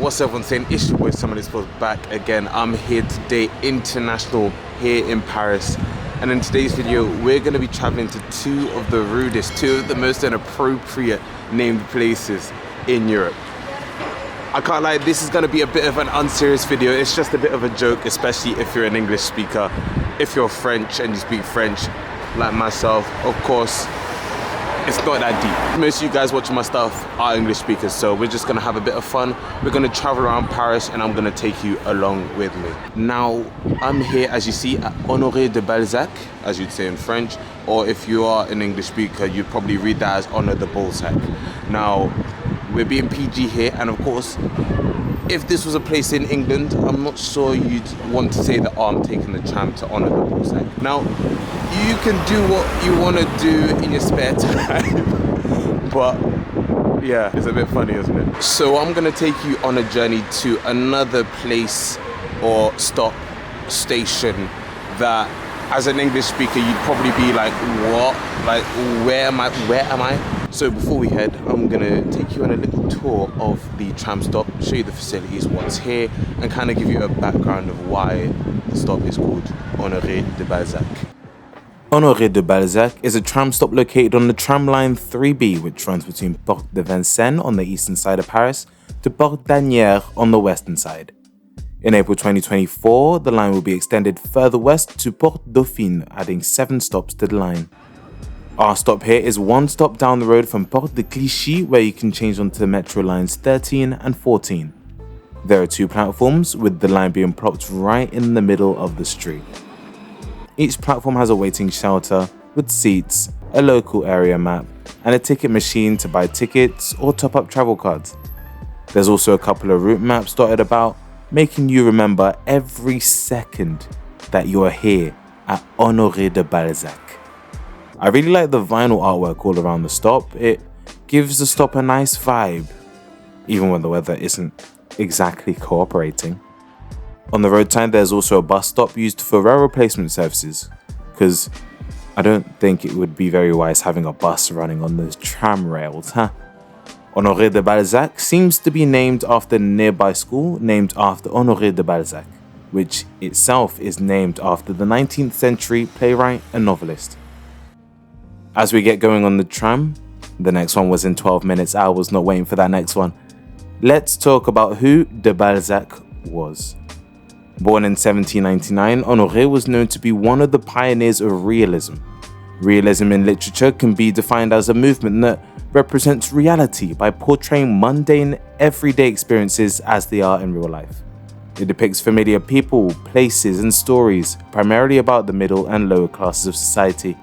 What's everyone saying? It's your boy Someone Is back again. I'm here today, international, here in Paris. And in today's video, we're going to be traveling to two of the most inappropriate named places in Europe. I can't lie, this is going to be a bit of an unserious video. It's just a bit of a joke, especially if you're an English speaker. If you're French and you speak French, like myself, of course, it's not that deep. Most of you guys watching my stuff are English speakers, so we're just gonna have a bit of fun. We're gonna travel around Paris and I'm gonna take you along with me. Now, I'm here, as you see, at Honoré de Balzac, as you'd say in French, or if you are an English speaker, you'd probably read that as Honor de Balzac. Now, we're being PG here, and of course, if this was a place in England, I'm not sure you'd want to say that, oh, I'm taking the tram to Honor de Balzac. Now, you can do what you want to do in your spare time, but yeah, it's a bit funny, isn't it? So I'm going to take you on a journey to another place or stop station that, as an English speaker, you'd probably be like, what? Like, where am I? So before we head, I'm gonna take you on a little tour of the tram stop, show you the facilities, what's here, and kind of give you a background of why the stop is called Honoré de Balzac. Honoré de Balzac is a tram stop located on the tram line 3B, which runs between Porte de Vincennes on the eastern side of Paris to Porte d'Asnières on the western side. In April 2024, the line will be extended further west to Porte Dauphine, adding 7 stops to the line. Our stop here is one stop down the road from Porte de Clichy, where you can change onto the metro lines 13 and 14. There are 2 platforms, with the line being plopped right in the middle of the street. Each platform has a waiting shelter with seats, a local area map, and a ticket machine to buy tickets or top up travel cards. There's also a couple of route maps dotted about, making you remember every second that you're here at Honoré de Balzac. I really like the vinyl artwork all around the stop. It gives the stop a nice vibe, even when the weather isn't exactly cooperating. On the road sign, there's also a bus stop used for rail replacement services, because I don't think it would be very wise having a bus running on those tram rails, huh? Honoré de Balzac seems to be named after a nearby school named after Honoré de Balzac, which itself is named after the 19th century playwright and novelist. As we get going on the tram, the next one was in 12 minutes. I was not waiting for that next one. Let's talk about who de Balzac was. Born in 1799, Honoré was known to be one of the pioneers of realism. Realism in literature can be defined as a movement that represents reality by portraying mundane, everyday experiences as they are in real life. It depicts familiar people, places, and stories, primarily about the middle and lower classes of society.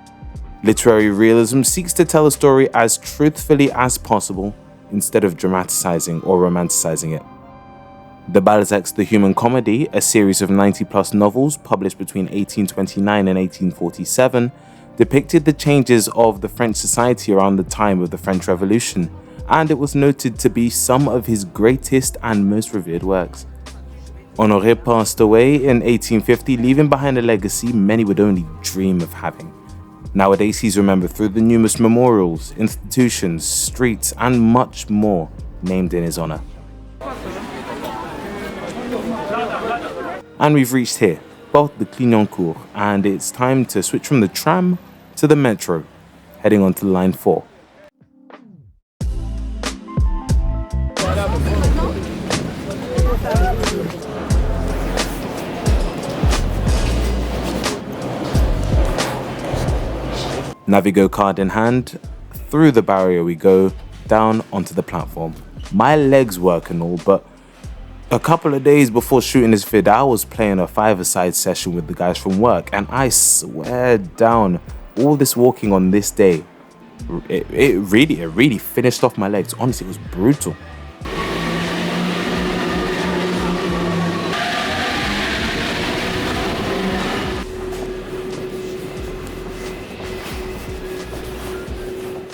Literary realism seeks to tell a story as truthfully as possible instead of dramatizing or romanticizing it. De Balzac's The Human Comedy, a series of 90-plus novels published between 1829 and 1847, depicted the changes of the French society around the time of the French Revolution, and it was noted to be some of his greatest and most revered works. Honoré passed away in 1850, leaving behind a legacy many would only dream of having. Nowadays, he's remembered through the numerous memorials, institutions, streets, and much more named in his honor. And we've reached here, Porte de Clignancourt, and it's time to switch from the tram to the metro, heading on to line 4. Navigo card in hand, through the barrier we go, down onto the platform. My legs work and all, but a couple of days before shooting this vid, I was playing a 5-a-side session with the guys from work, and I swear down, all this walking on this day, it really finished off my legs. Honestly, it was brutal.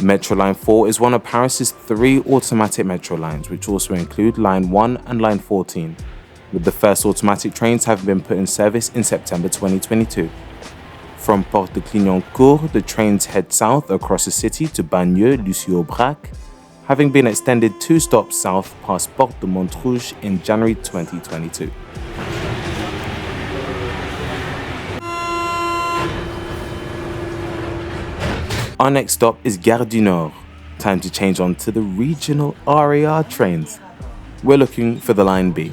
Metro Line 4 is one of Paris's 3 automatic metro lines, which also include Line 1 and Line 14, with the first automatic trains having been put in service in September 2022. From Porte de Clignancourt, the trains head south across the city to Bagneux, Lucy-Aubrac, having been extended 2 stops south past Porte de Montrouge in January 2022. Our next stop is Gare du Nord. Time to change on to the regional RER trains. We're looking for the Line B.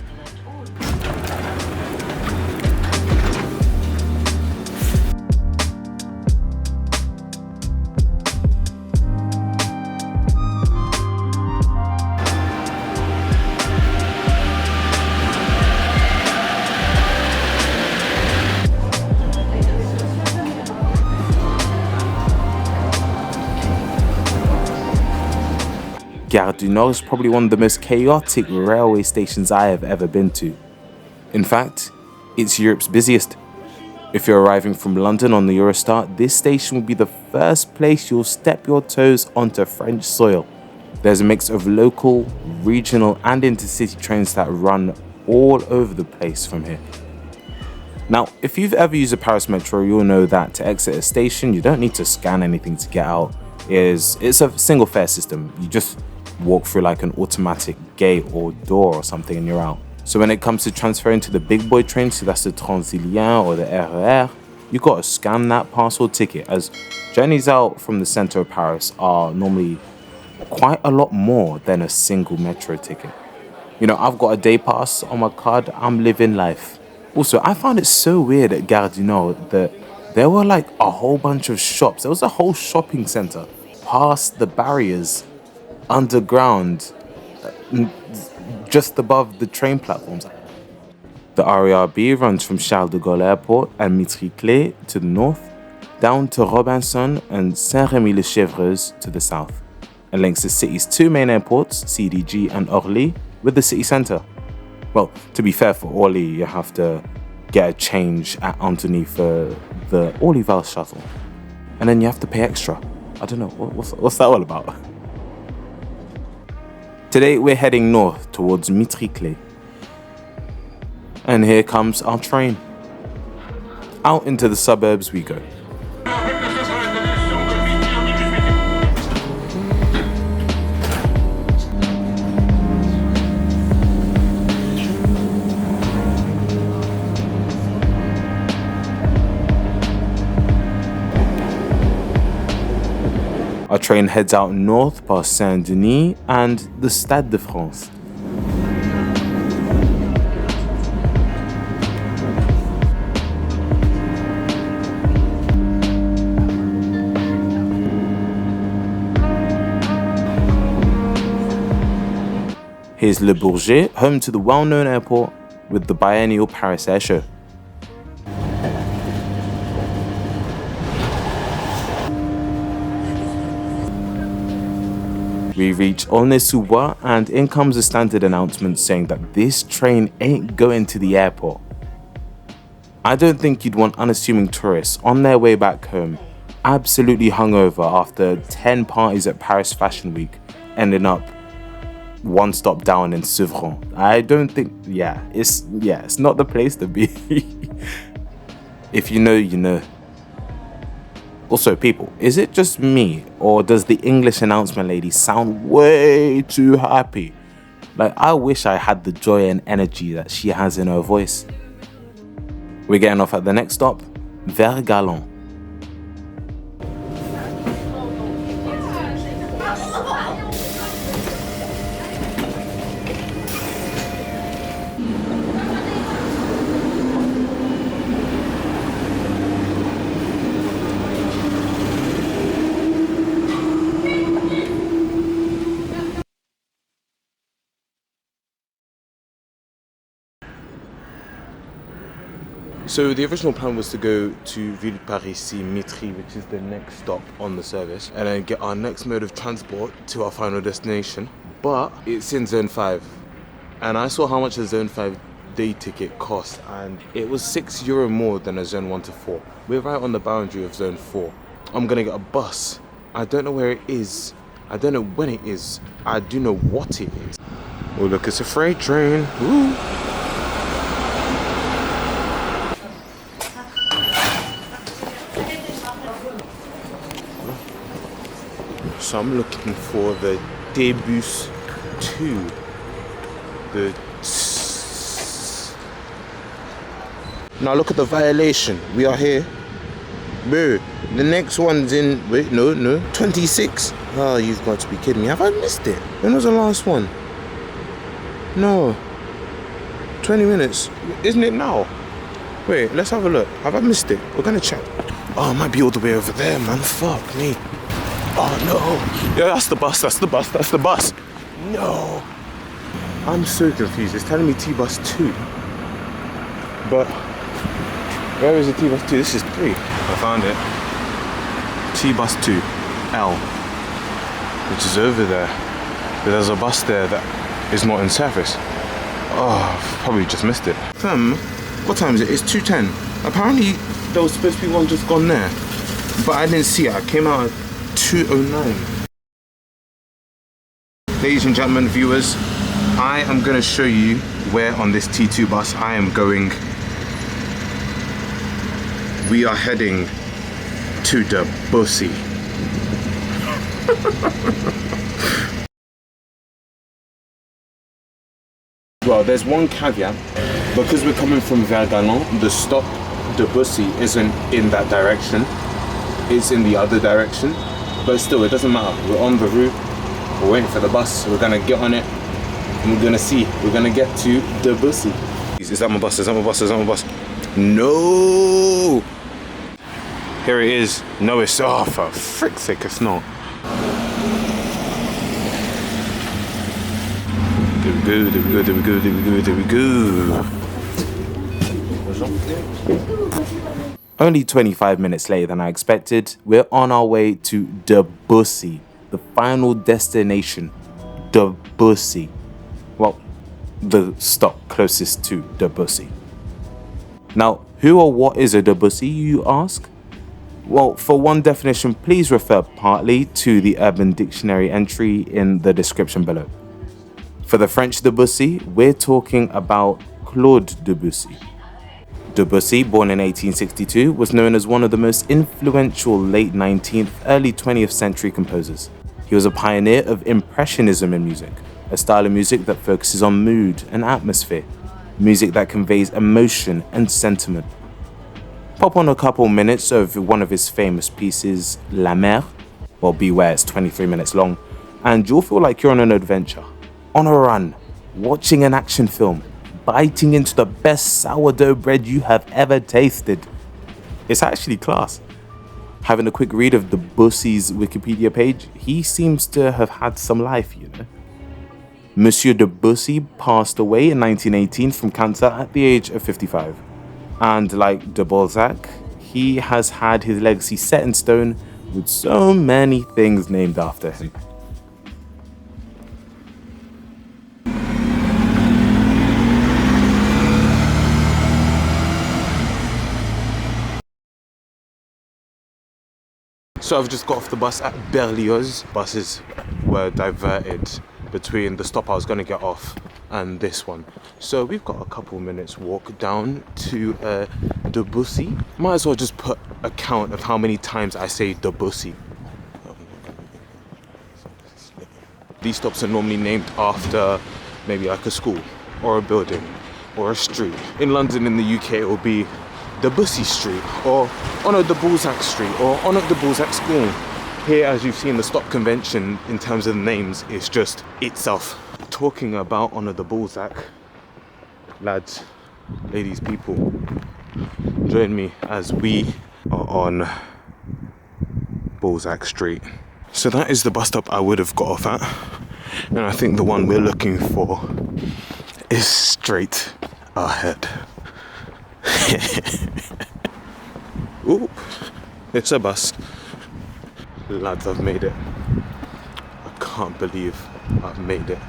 Gare du Nord is probably one of the most chaotic railway stations I have ever been to. In fact, it's Europe's busiest. If you're arriving from London on the Eurostar, this station will be the first place you'll step your toes onto French soil. There's a mix of local, regional and intercity trains that run all over the place from here. Now, if you've ever used a Paris metro, you'll know that to exit a station, you don't need to scan anything to get out. It's a single fare system. You just walk through like an automatic gate or door or something and you're out. So when it comes to transferring to the big boy trains, so that's the Transilien or the RER, you gotta scan that parcel ticket, as journeys out from the center of Paris are normally quite a lot more than a single metro ticket. You know, I've got a day pass on my card, I'm living life. Also, I found it so weird at Gare du Nord that there were like a whole bunch of shops. There was a whole shopping center past the barriers underground, just above the train platforms. The RERB runs from Charles de Gaulle Airport and Mitry-Clé to the north, down to Robinson and Saint-Rémy-les-Chevreuse to the south, and links the city's 2 main airports, CDG and Orly, with the city centre. Well, to be fair, for Orly, you have to get a change at Antony for the Orlyval shuttle, and then you have to pay extra. I don't know, what's that all about? Today we're heading north towards Mitry-Clé. And here comes our train. Out into the suburbs we go. Our train heads out north past Saint-Denis and the Stade de France. Here's Le Bourget, home to the well-known airport with the biennial Paris Air Show. We reach Aulnay-sous-Bois and in comes a standard announcement saying that this train ain't going to the airport. I don't think you'd want unassuming tourists on their way back home, absolutely hungover after 10 parties at Paris Fashion Week, ending up one stop down in Sevran. I don't think, it's not the place to be. If you know, you know. Also, people, is it just me, or does the English announcement lady sound way too happy? Like, I wish I had the joy and energy that she has in her voice. We're getting off at the next stop, Vert-Galant. So the original plan was to go to Ville de Paris, Mitry, which is the next stop on the service, and then get our next mode of transport to our final destination. But it's in Zone 5, and I saw how much a Zone 5 day ticket cost, and it was €6 more than a Zone 1 to 4. We're right on the boundary of Zone 4. I'm gonna get a bus. I don't know where it is. I don't know when it is. I do know what it is. Oh look, it's a freight train. Woo! So I'm looking for the des bus 2. Now look at the violation. We are here. Bro, the next one's in, wait, no, 26. Oh, you've got to be kidding me. Have I missed it? When was the last one? No. 20 minutes. Isn't it now? Wait, let's have a look. Have I missed it? We're gonna check. Oh, it might be all the way over there, man. Fuck me. Oh, no. Yeah, that's the bus. No. I'm so confused. It's telling me T-bus 2. But where is the T-bus 2? This is 3. I found it. T-bus 2, L, which is over there. But there's a bus there that is not in service. Oh, probably just missed it. What time is it? It's 2:10. Apparently there was supposed to be one just gone there, but I didn't see it. I came out at 2:09. Ladies and gentlemen, viewers, I am going to show you where on this T2 bus I am going. We are heading to the bussy. Well, there's one caveat. Because we're coming from Verganon, the stop, the bussy, isn't in that direction. It's in the other direction. But still, it doesn't matter. We're on the route. We're waiting for the bus. We're going to get on it. And we're going to see. We're going to get to the bussy. Is that my bus? Is that my bus? Is that my bus? No! Here it is. No, it's... Oh, for frick's sake, it's not. There we go. Only 25 minutes later than I expected, we're on our way to the bussy, the final destination, the bussy. Well, the stop closest to the bussy. Now, who or what is a bussy, you ask? Well, for one definition, please refer partly to the Urban Dictionary entry in the description below. For the French Debussy, we're talking about Claude Debussy. Debussy, born in 1862, was known as one of the most influential late 19th, early 20th century composers. He was a pioneer of Impressionism in music, a style of music that focuses on mood and atmosphere, music that conveys emotion and sentiment. Pop on a couple minutes of one of his famous pieces, La Mer, well, beware, it's 23 minutes long, and you'll feel like you're on an adventure, on a run, watching an action film, biting into the best sourdough bread you have ever tasted. It's actually class. Having a quick read of Debussy's Wikipedia page, he seems to have had some life, you know. Monsieur Debussy passed away in 1918 from cancer at the age of 55. And like de Balzac, he has had his legacy set in stone with so many things named after him. So I've just got off the bus at Berlioz. Buses were diverted between the stop I was going to get off and this one. So we've got a couple minutes walk down to Debussy. Might as well just put a count of how many times I say Debussy. These stops are normally named after maybe like a school or a building or a street. In London, in the UK, it will be Debussy Street, or Honor de Balzac Street, or Honor de Balzac School. Here, as you've seen, the stop convention in terms of the names is just itself. Talking about Honor de Balzac, lads, ladies, people, join me as we are on Balzac Street. So that is the bus stop I would have got off at, and I think the one we're looking for is straight ahead. Ooh, it's a bus. Lads, I've made it. I can't believe I've made it.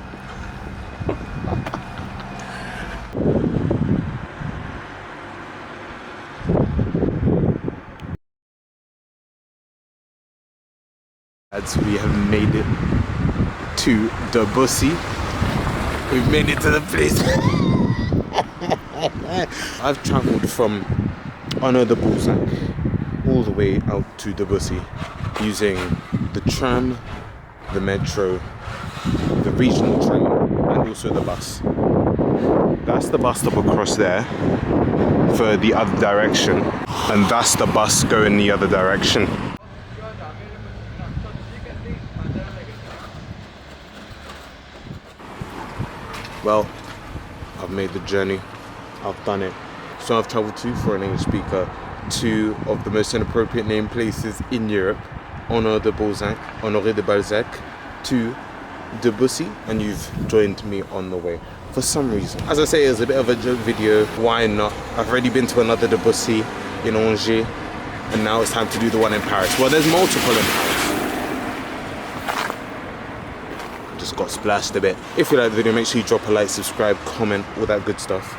Lads, we have made it to the bussy. We've made it to the place. I've travelled from Honor de Balzac all the way out to Debussy using the tram, the metro the regional train, and also the bus. That's the bus stop across there for the other direction, and that's the bus going the other direction. Well, I've made the journey, I've done it. So I've traveled to, for an English speaker, 2 of the most inappropriate named places in Europe. Honoré de Balzac, to Debussy, and you've joined me on the way for some reason. As I say, it's a bit of a joke video, why not? I've already been to another Debussy in Angers, and now it's time to do the one in Paris. Well, there's multiple in Paris. Just got splashed a bit. If you like the video, make sure you drop a like, subscribe, comment, all that good stuff.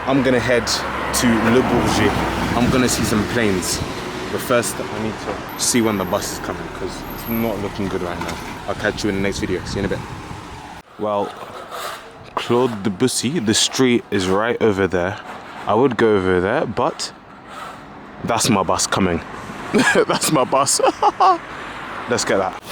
I'm gonna head to Le Bourget. I'm gonna see some planes. But first, I need to see when the bus is coming, because it's not looking good right now. I'll catch you in the next video. See you in a bit. Well, Claude Debussy, the street is right over there. I would go over there, but that's my bus coming. That's my bus. Let's get that.